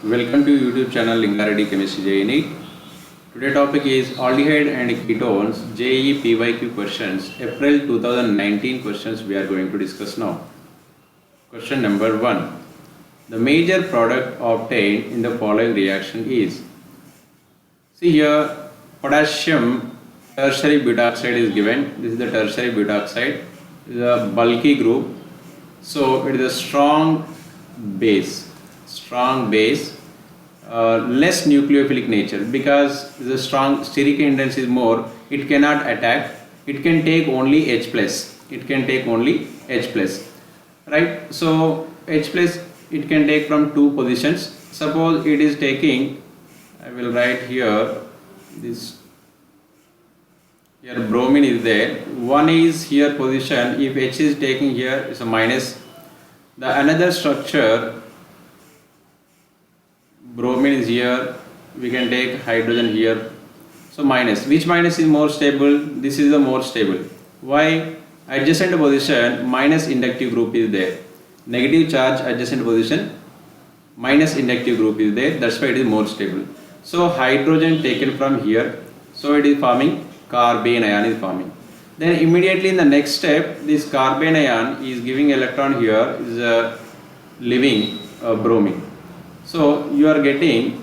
Welcome to YouTube channel Lingareddy Chemistry JNE. Today topic is aldehyde and ketones JEE PYQ questions. April 2019 questions we are going to discuss now. Question number 1. The major product obtained in the following reaction is. See here, potassium tertiary butoxide is given. This is the tertiary butoxide. It is a bulky group. So it is a strong base. Less nucleophilic nature, because the strong steric hindrance is more, it cannot attack, it can take only H plus, right? So H plus it can take from two positions. Suppose it is taking, I will write here, this here bromine is there, one is here position, if H is taking here is a minus, the another structure bromine is here, we can take hydrogen here, so minus. Which minus is more stable? This is the more stable. Why? Adjacent position minus inductive group is there, negative charge adjacent position minus inductive group is there, that's why it is more stable. So hydrogen taken from here, so it is forming carbene ion is forming. Then immediately in the next step, this carbene ion is giving electron here, is leaving bromine. So you are getting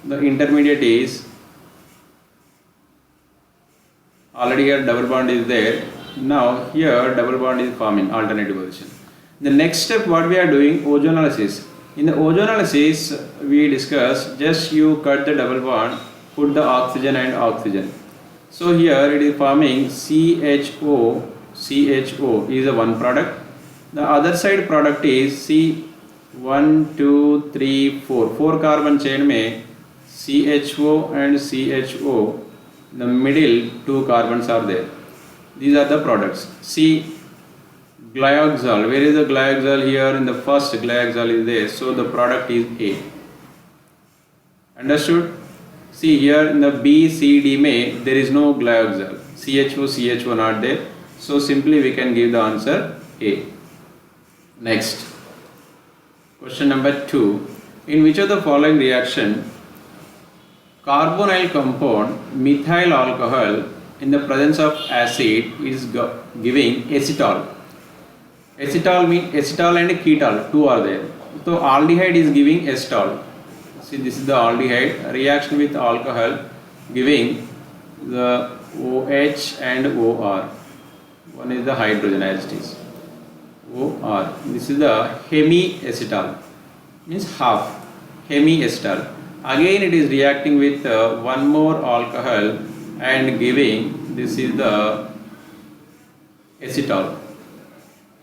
the intermediate is already here double bond is there. Now here double bond is forming alternative position. The next step what we are doing, ozonolysis. In the ozonolysis we discuss, just you cut the double bond, put the oxygen and oxygen. So here it is forming CHO is a one product. The other side product is C1, 2, 3, 4. 4 carbon chain में CHO and CHO, the middle two carbons are there. These are the products. See, glyoxal. Where is the glyoxal? Here in the first glyoxal is there. So the product is A. Understood? See here in the B, C, D में there is no glyoxal. CHO not there. So simply we can give the answer A. Next. Question number 2. In which of the following reaction carbonyl compound methyl alcohol in the presence of acid is giving acetal? Acetal means acetal and ketol, two are there. So aldehyde is giving acetal. See, this is the aldehyde reaction with alcohol giving the OH and OR. One is the hydrogen as it is. OR. This is the hemiacetal, means half. Hemiacetal. Again it is reacting with one more alcohol and giving, this is the acetal.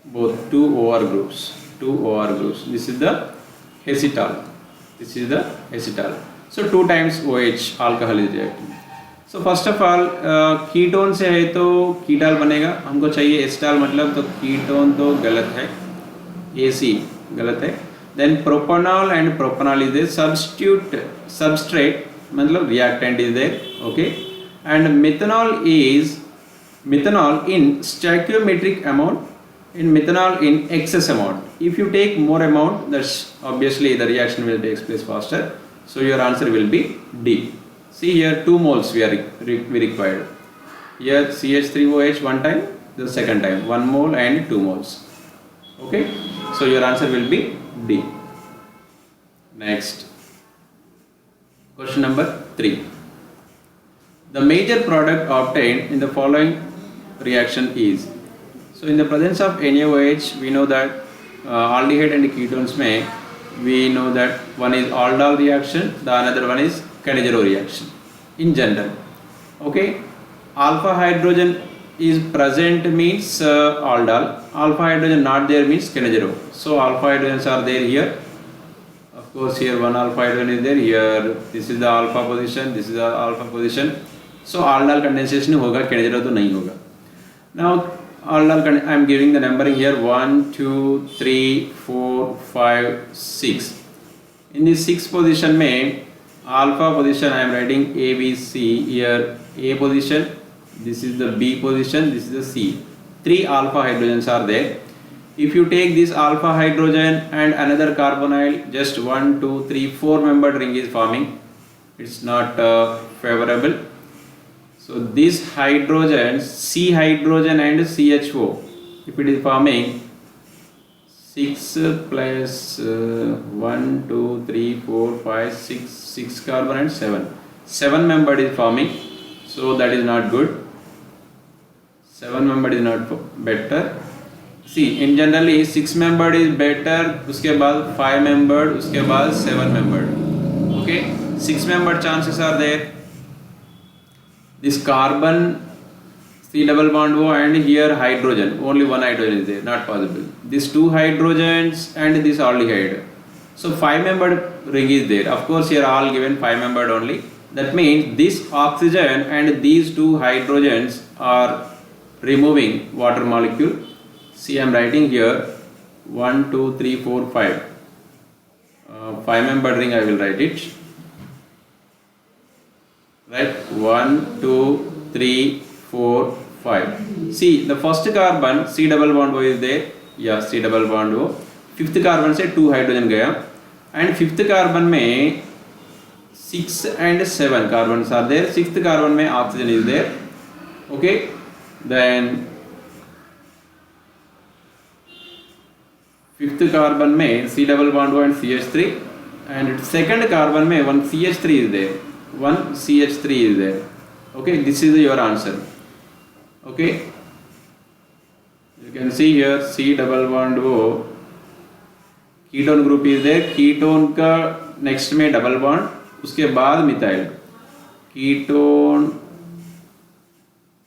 Both two OR groups. This is the acetal. So 2 times OH alcohol is reacting. So first of all ketone से है तो कीटॉल बनेगा, हमको चाहिए acetal, मतलब तो ketone तो गलत है, AC गलत है. Then propanol and propanol is there, substrate मतलब reactant is there, okay. And methanol in stoichiometric amount, in methanol in excess amount. If you take more amount, that's obviously the reaction will take place faster. So your answer will be D. See here 2 moles we required. Here CH3OH one time, the second time 1 mole and 2 moles. Okay. So your answer will be D. Next. Question number 3. The major product obtained in the following reaction is. So in the presence of NaOH, we know that aldehyde and ketones में we know that one is aldol reaction, the another one is Cannizzaro reaction in general. Okay, alpha hydrogen is present means aldol, alpha hydrogen not there means Cannizzaro. So alpha hydrogens are there here. Of course here one alpha hydrogen is there, here this is the alpha position, this is the alpha position. So aldol condensation होगा, Cannizzaro तो नहीं होगा. Now aldol, I am giving the numbering here 1, 2, 3, 4, 5, 6. In this 6th position में alpha position I am writing A, B, C. Here A position, this is the B position, this is the C. 3 alpha hydrogens are there. If you take this alpha hydrogen and another carbonyl, just 1, 2, 3, 4 membered ring is forming. It's not favorable. So this hydrogen, C hydrogen and CHO, if it is forming 6 plus 1, 2, 3, 4, 5, 6 carbon and 7 membered is forming. So that is not good. 7 membered is not better. See, in generally 6 membered is better, उसके बाद 5 membered, उसके बाद 7 membered. Okay, 6 membered chances are there. This carbon C double bond O and here hydrogen, only one hydrogen is there, not possible. These 2 hydrogens and this aldehyde. So 5 membered ring is there. Of course, here all given 5 membered only. That means this oxygen and these 2 hydrogens are removing water molecule. See, I am writing here 1, 2, 3, 4, 5. 5 membered ring I will write it. Right, 1, 2, 3, 4, 5. See, the first carbon C double bond O is there. Yeah, C double bond O. Fifth carbon से 2 hydrogen गया. And fifth carbon में 6 and 7 carbons are there. Sixth carbon में oxygen is there. Okay, then fifth carbon में C double bond O and CH3, and second carbon में one CH3 is there, one CH3 is there. Okay, this is your answer. Okay, you can see here C double bond O, ketone group is there. ketone का next में double bond, उसके बाद methyl, ketone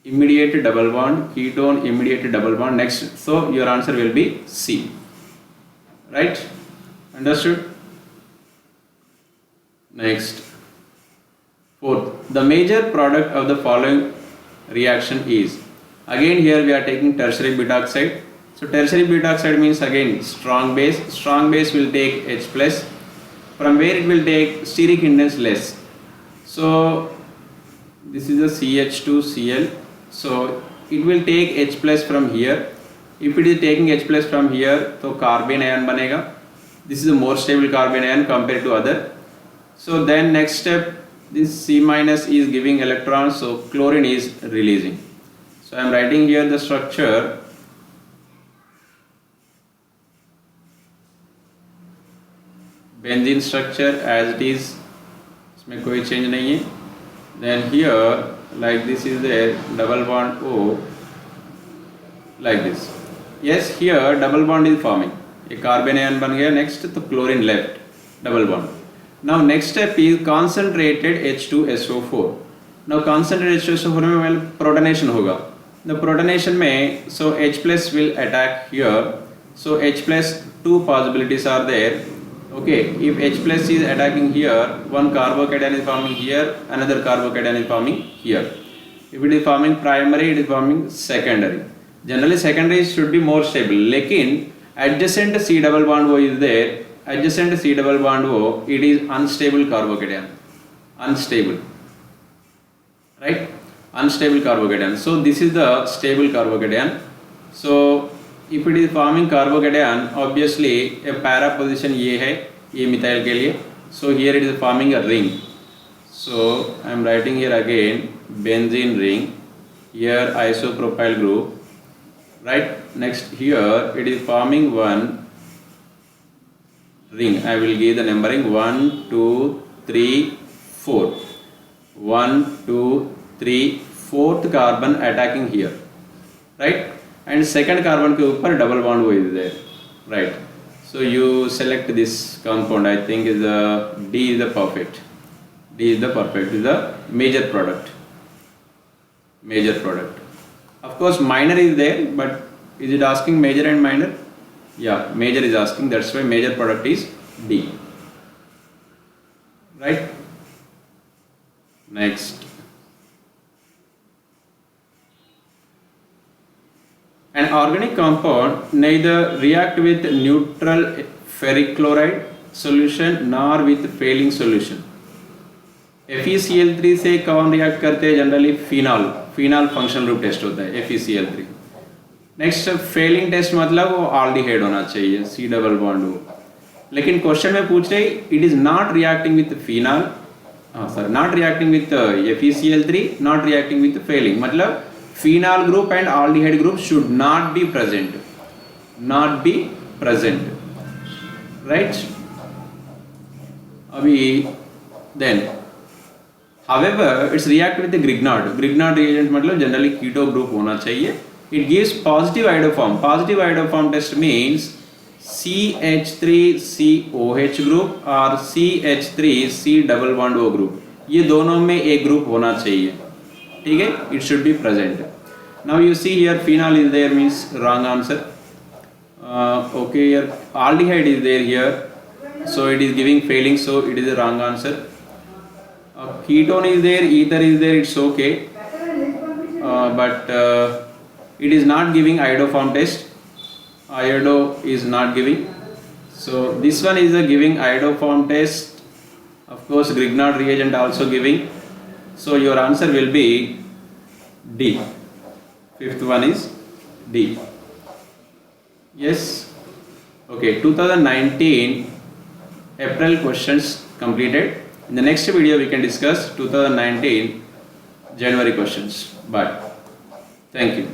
immediate double bond, ketone immediate double bond next. So your answer will be C. Right? Understood? Next. Fourth, the major product of the following reaction is. Again here we are taking tertiary butoxide. So tertiary butoxide means again strong base. Strong base will take H plus. From where it will take steric hindrance less. So this is a CH2Cl. So it will take H plus from here. If it is taking H plus from here, तो carbon ion बनेगा. This is a more stable carbon ion compared to other. So then next step, this C minus is giving electrons, so chlorine is releasing. So I am writing here the structure. Benzene structure as it is, इसमें कोई change नहीं है. Then here, like this is there, double bond O, like this. Yes, here double bond is forming. A carbon ion बन गया. Next तो chlorine left, double bond. Now next step is concentrated H2SO4. Now concentrated H2SO4 में well protonation होगा. The protonation में so H plus will attack here. So H plus 2 possibilities are there. Okay, if H plus is attacking here, one carbocation is forming here, another carbocation is forming here. If it is forming primary, it is forming secondary. Generally secondary should be more stable. लेकिन adjacent C double bond O is there. Adjacent C double bond O, it is unstable carbocation. Unstable. Right? Unstable carbocation. So this is the stable carbocation. So if it is forming carbocation, obviously a para position ये है, ये methyl के लिए. So here it is forming a ring. So I am writing here again benzene ring. Here isopropyl group. Right? Next here it is forming one ring. I will give the numbering 1, 2, 3, 4. 1, 2, 3, fourth carbon attacking here. Right? And second carbon के ऊपर double bond O is there. Right? So you select this compound. I think is the D is the perfect. D is the perfect. Is the major product. Major product. Of course, minor is there, but is it asking major and minor? Yeah, major is asking. That's why major product is D. Right? Next. An organic compound neither react with neutral ferric chloride solution nor with failing solution. FeCl3 से कौन react करते हैं generally? Phenol. Phenol functional group test होता है FeCl3. Next Fehling test मतलब वो aldehyde होना चाहिए, सी डबल बॉन्ड हो। लेकिन क्वेश्चन में पूछ रहे it is not reacting with phenol, not reacting with FeCl3, not reacting with Fehling, मतलब phenol group and aldehyde group should not be present, not be present, right. अभी then however it's react with the Grignard, Grignard reagent मतलब generally keto group होना चाहिए। it gives positive iodoform, positive iodoform test means CH3COH group और CH3C double bond O group, ये दोनों में एक group होना चाहिए, ठीक है, it should be present। now you see here phenol is there means wrong answer, okay, here aldehyde is there here, so it is giving failing, so it is a wrong answer। ketone is there, ether is there, it's okay, but it is not giving iodoform test, iodo is not giving, so this one is a giving iodoform test, of course Grignard reagent also giving, so your answer will be D, fifth one is D, yes, okay। 2019 April questions completed। In the next video we can discuss 2019 January questions. Bye. Thank you.